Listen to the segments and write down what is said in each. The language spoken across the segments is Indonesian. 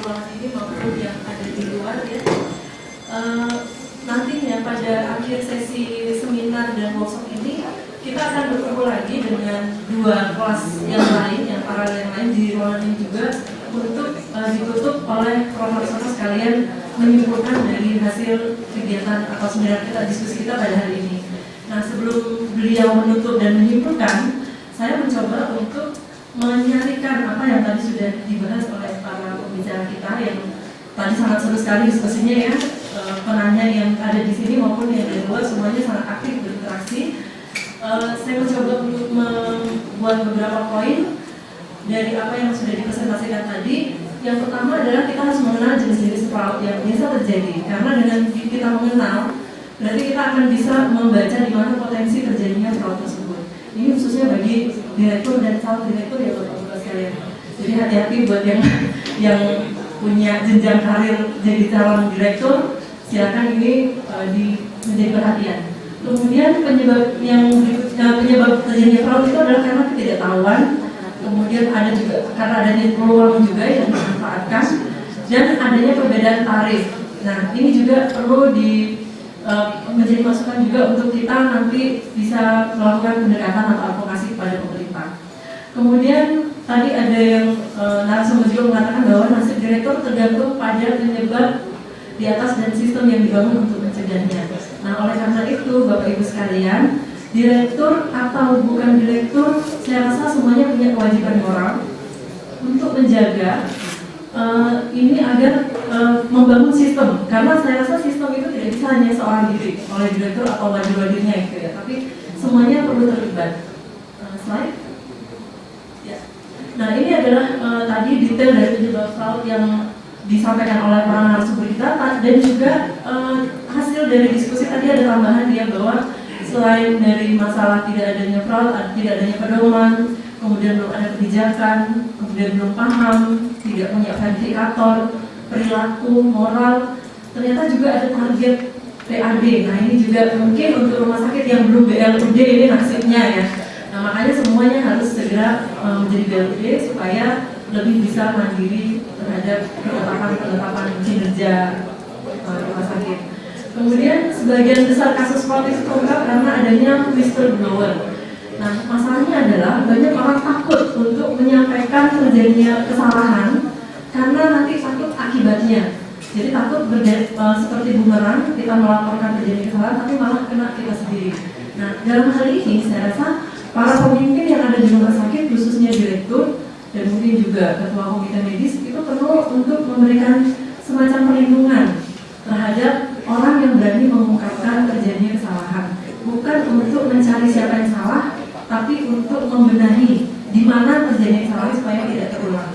ruangan ini maupun yang ada di luar ya. Nantinya pada akhir sesi seminar dan workshop ini kita akan bertemu lagi dengan dua kelas yang lain, yang paralel yang lain di ruangan ini juga untuk ditutup oleh profesor sekalian menyimpulkan dari hasil kegiatan atau seminar kita, diskusi kita pada hari ini. Nah, sebelum beliau menutup dan menyimpulkan, saya mencoba untuk menyarikan apa yang tadi sudah dibahas oleh para pembicara kita yang tadi sangat seru sekali diskusinya ya. Penanya yang ada di sini maupun yang dari luar semuanya sangat aktif berinteraksi. Saya mencoba untuk membuat beberapa poin dari apa yang sudah dipresentasikan tadi. Yang pertama adalah kita harus mengenal jenis-jenis fraud yang biasa terjadi, karena dengan kita mengenal berarti kita akan bisa membaca di mana potensi terjadinya fraud tersebut. Ini khususnya bagi direktur dan calon direktur ya Bapak-Bapak sekalian. Jadi hati-hati buat yang punya jenjang karir jadi calon direktur, silakan ini menjadi perhatian. Kemudian penyebab terjadinya fraud itu adalah karena ketidaktahuan. Kemudian ada juga karena adanya peluang juga yang dimanfaatkan dan adanya perbedaan tarif. Nah, ini juga perlu menjadi masukan juga untuk kita nanti bisa melakukan pendekatan atau advokasi kepada pemerintah. Kemudian tadi ada yang narasumber juga mengatakan bahwa nasib direktur tergantung pada penyebab di atas dan sistem yang dibangun untuk mencegahnya. Nah, oleh karena itu Bapak Ibu sekalian, direktur atau bukan direktur, saya rasa semuanya punya kewajiban moral untuk menjaga ini agar membangun sistem, karena saya rasa sistem itu tidak bisa hanya seorang diri oleh direktur atau wadir-wadirnya gitu ya, tapi semuanya perlu terlibat. Slide. Ya. Nah, ini adalah tadi detail dari penyebab fraud yang disampaikan oleh para narasumber kita, dan juga hasil dari diskusi tadi ada tambahan dia bahwa selain dari masalah tidak adanya fraud, tidak adanya pedoman, kemudian belum ada kebijakan, kemudian belum paham, tidak punya verifikator, perilaku, moral, ternyata juga ada target PAD. Nah, ini juga mungkin untuk rumah sakit yang belum BLUD ini nasibnya ya. Nah, makanya semuanya harus segera menjadi BLUD supaya lebih bisa mandiri terhadap penetapan kinerja rumah sakit. Kemudian sebagian besar kasus fraud itu terungkap karena adanya whistleblower. Nah, masalahnya adalah banyak orang takut untuk menyampaikan terjadinya kesalahan karena nanti takut akibatnya. Jadi takut seperti bumerang, kita melaporkan terjadi kesalahan tapi malah kena kita sendiri. Nah, dalam hal ini saya rasa para pemimpin yang ada di rumah sakit, khususnya direktur dan mungkin juga ketua komite medis, itu perlu untuk memberikan semacam perlindungan terhadap orang yang berani mengungkapkan terjadinya kesalahan. Bukan untuk mencari siapa yang salah, tapi untuk membenahi di mana terjadinya kesalahan supaya tidak terulang.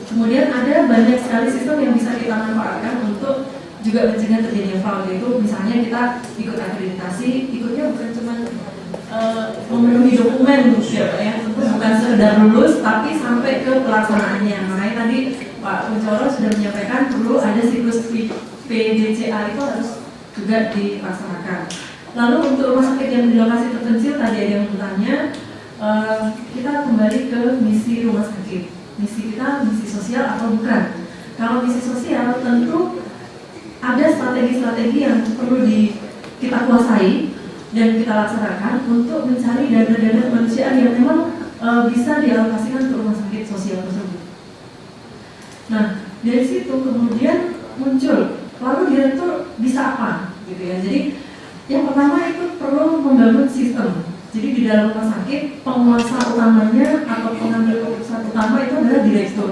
Kemudian ada banyak sekali sistem yang bisa kita manfaatkan untuk juga mencegah terjadinya fraud, yaitu misalnya kita ikut akreditasi, ikutnya bukan cuma memenuhi dokumen ya, bukan sekedar lulus, tapi sampai ke pelaksanaannya. Makanya tadi Pak Kuncoro sudah menyampaikan perlu ada siklus PDCA itu harus juga dilaksanakan. Lalu untuk rumah sakit yang di lokasi terpencil, tadi ada yang bertanya, kita kembali ke misi rumah sakit. Misi kita misi sosial atau bukan? Kalau misi sosial tentu ada strategi-strategi yang perlu kita kuasai dan kita laksanakan untuk mencari dana-dana kemanusiaan yang memang bisa dialokasikan ke rumah sakit sosial tersebut. Nah, dari situ kemudian muncul, lalu direktur bisa apa? Gitu ya. Jadi yang pertama itu perlu membangun sistem. Jadi di dalam rumah sakit penguasa utamanya atau pengambil keputusan utama itu adalah direktur.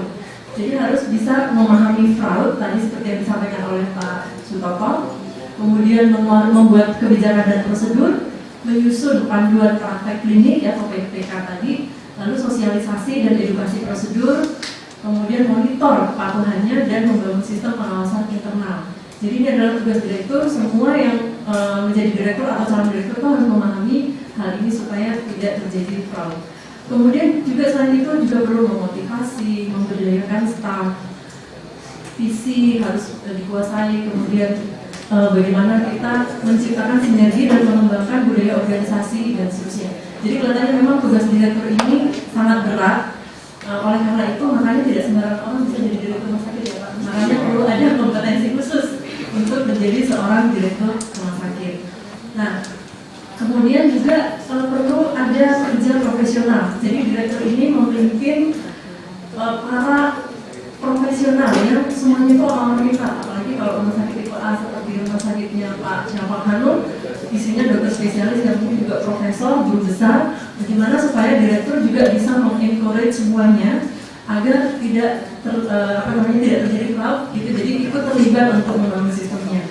Jadi harus bisa memahami fraud tadi seperti yang disampaikan oleh Pak Sutopo. Kemudian membuat kebijakan dan prosedur, menyusun panduan praktek klinik atau PPK tadi, lalu sosialisasi dan edukasi prosedur, kemudian monitor kepatuhannya dan membangun sistem pengawasan internal. Jadi ini adalah tugas direktur. Semua yang menjadi direktur atau calon direktur itu harus memahami hal ini supaya tidak terjadi fraud. Kemudian juga selain itu juga perlu memotivasi, memberdayakan staf, visi harus dikuasai, kemudian bagaimana kita menciptakan sinergi dan mengembangkan budaya organisasi dan seterusnya. Jadi kelihatannya memang tugas direktur ini sangat berat. Oleh karena itu makanya tidak sembarangan orang bisa jadi direktur rumah sakit ya Pak. kebanyakan itu orang-orang kita, apalagi kalau rumah sakit tipe A seperti rumah sakitnya Pak Hanum, isinya dokter spesialis yang mungkin juga profesor, guru besar. Bagaimana supaya direktur juga bisa mengencourage semuanya agar tidak tidak terjadi cloud gitu, jadi ikut terlibat untuk membangun sistemnya.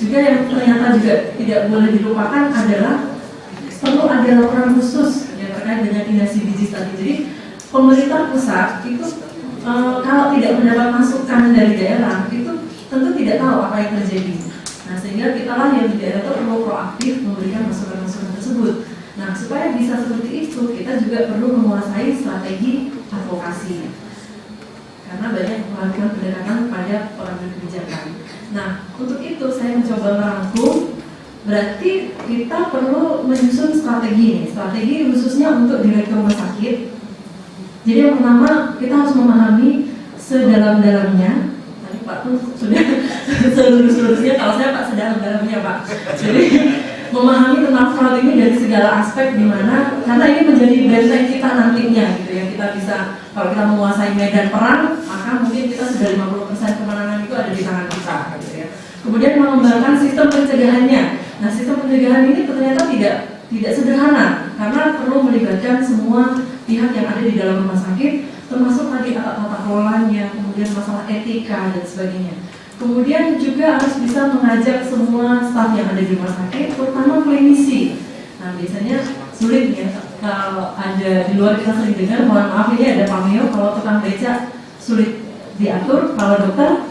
Juga yang ternyata juga tidak boleh dilupakan adalah perlu ada laporan khusus yang terkait dengan dinasti digis tadi. Jadi pemerintah pusat itu kalau tidak mendapat masukan dari daerah itu tentu tidak tahu apa yang terjadi. Nah, sehingga kita lah yang di daerah itu perlu proaktif memberikan masukan-masukan tersebut. Nah, supaya bisa seperti itu, kita juga perlu menguasai strategi advokasi. Karena banyak melakukan pendekatan pada pengambil kebijakan. Nah, untuk itu saya mencoba merangkum, berarti kita perlu menyusun strategi nih, strategi khususnya untuk direktur rumah sakit. Jadi yang pertama, kita harus memahami sedalam-dalamnya. Tadi Pak pun sudah seluruh-seluruhnya, kalau saya Pak sedalam-dalamnya Pak. Jadi memahami tentang fraud ini dari segala aspek, di mana karena ini menjadi benteng kita nantinya gitu ya. Kita bisa, kalau kita menguasai medan perang, maka mungkin kita sudah 50% kemenangan itu ada di tangan kita gitu ya. Kemudian mengembangkan sistem pencegahannya. Nah, sistem pencegahan ini ternyata tidak sederhana karena perlu melibatkan semua pihak yang ada di dalam rumah sakit, termasuk tadi tata kelolanya, kemudian masalah etika dan sebagainya. Kemudian juga harus bisa mengajak semua staf yang ada di rumah sakit, terutama klinisi. Nah, biasanya sulit ya kalau ada di luar, kita sering dengar, mohon maaf ini ada pameo, kalau tukang beca sulit diatur, kalau dokter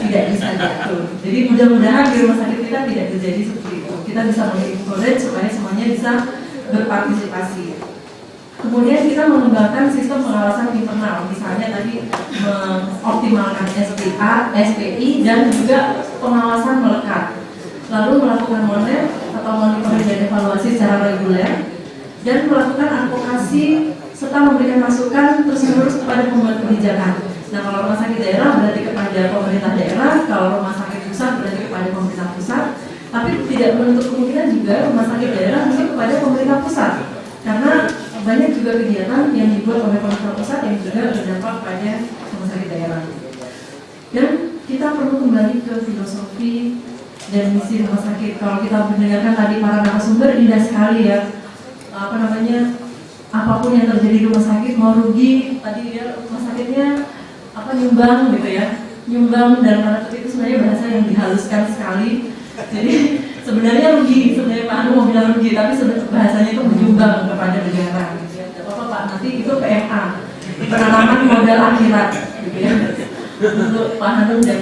tidak bisa diatur. Jadi mudah-mudahan di rumah sakit kita tidak terjadi seperti itu. Kita bisa mengencourage supaya semuanya bisa berpartisipasi. Kemudian kita mengembangkan sistem pengawasan internal, misalnya tadi mengoptimalkan SPI dan juga pengawasan melekat. Lalu melakukan monitoring dan evaluasi secara reguler, dan melakukan advokasi serta memberikan masukan terus-menerus kepada pembuat kebijakan. Nah, kalau rumah sakit daerah berarti kepada pemerintah daerah, kalau rumah sakit pusat berarti kepada pemerintah pusat, tapi tidak menutup kemungkinan juga rumah sakit daerah bisa kepada pemerintah pusat, karena banyak juga kegiatan yang dibuat oleh pemerintah pusat yang juga berdampak pada rumah sakit daerah. Dan kita perlu kembali ke filosofi dan misi rumah sakit. Kalau kita mendengarkan tadi para narasumber, indah sekali ya, apapun yang terjadi di rumah sakit, mau rugi, tadi ya rumah sakitnya nyumbang gitu ya, nyumbang, dan karena itu sebenarnya bahasa yang dihaluskan sekali. Jadi sebenarnya rugi, sebenarnya Pak Anu mau bilang rugi, tapi sebenarnya bahasanya itu menyumbang kepada negara gitu ya. Tidak apa-apa Pak, nanti itu PMA, penanaman modal akhirat gitu ya, untuk Pak Anu dan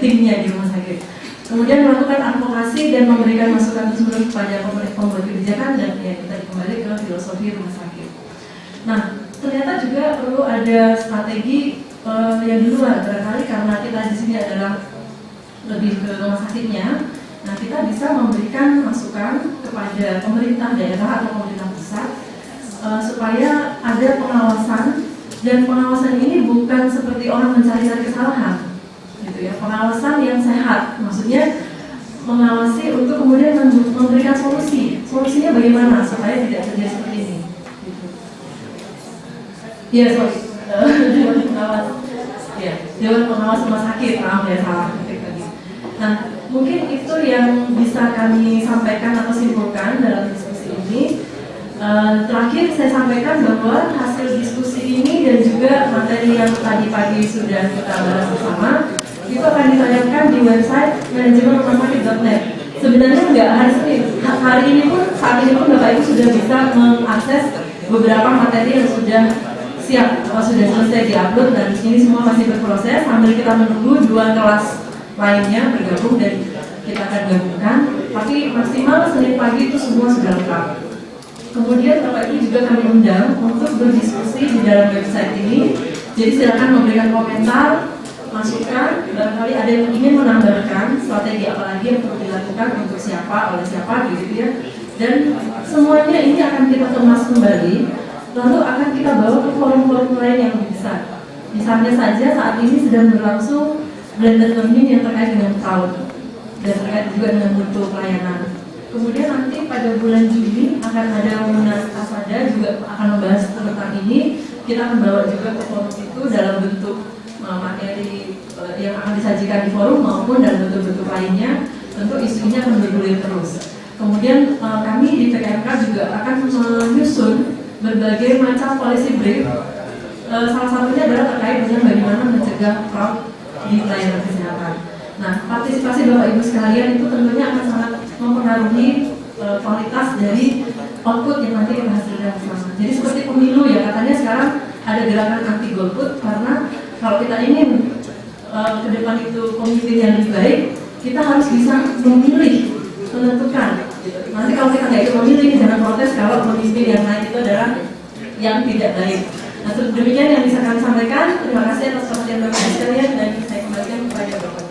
timnya di rumah sakit. Kemudian melakukan advokasi dan memberikan masukan terus-menerus kepada pembuat kebijakan, dan ya kita kembali ke filosofi rumah sakit. Nah, ternyata juga perlu ada strategi yang di luar, barangkali karena kita di sini adalah lebih ke rumah sakitnya. Nah, kita bisa memberikan masukan kepada pemerintah daerah atau pemerintah pusat supaya ada pengawasan, dan pengawasan ini bukan seperti orang mencari-cari kesalahan gitu ya, pengawasan yang sehat, maksudnya mengawasi untuk kemudian memberikan solusinya bagaimana supaya tidak terjadi seperti ini gitu. Ya, Dewan Pengawas, ya, Dewan Pengawas Rumah Sakit, maaf ya salah ketik tadi. Nah, mungkin itu yang bisa kami sampaikan atau simpulkan dalam diskusi ini. Terakhir saya sampaikan bahwa hasil diskusi ini dan juga materi yang tadi pagi sudah kita bahas bersama itu akan ditayangkan di website manajemenrumahsakit.net. Sebenarnya enggak hari ini pun, saat ini pun Bapak Ibu sudah bisa mengakses beberapa materi yang sudah siap atau sudah selesai diupload, dan ini semua masih berproses sambil kita menunggu 2 kelas lainnya bergabung dan kita akan gabungkan. Tapi maksimal Senin pagi itu semua sudah lengkap. Kemudian Bapak Ibu juga kami undang untuk berdiskusi di dalam website ini. Jadi silakan memberikan komentar, masukan, barangkali ada yang ingin menambahkan strategi apa lagi yang perlu dilakukan untuk siapa, oleh siapa gitu ya. Dan semuanya ini akan kita kemas kembali, lalu akan kita bawa ke forum-forum lain yang lebih besar. Misalnya saja saat ini sedang berlangsung blended learning yang terkait dengan cloud dan terkait juga dengan mutu pelayanan. Kemudian nanti pada bulan Juli akan ada Munas Kasada juga akan membahas tentang ini. Kita akan bawa juga ke forum itu dalam bentuk materi yang akan disajikan di forum maupun dalam bentuk-bentuk lainnya, tentu isunya akan bergulir terus. Kemudian kami di PKMK juga akan menyusun berbagai macam policy brief. Salah satunya adalah terkait dengan bagaimana mencegah fraud di layanan kesehatan. Nah, partisipasi Bapak Ibu sekalian itu tentunya akan sangat mempengaruhi kualitas dari output yang nanti kita hasilkan bersama. Jadi seperti pemilu ya, katanya sekarang ada gerakan anti golput karena kalau kita ingin ke depan itu pemimpin yang lebih baik, kita harus bisa memilih, menentukan. Nanti kalau kita nggak ikut memilih, jangan protes kalau pemimpin yang naik itu adalah yang tidak baik. Nah, demikian yang bisa kami sampaikan. Terima kasih atas perhatian Bapak sekalian dan saya kembalikan kepada Bapak.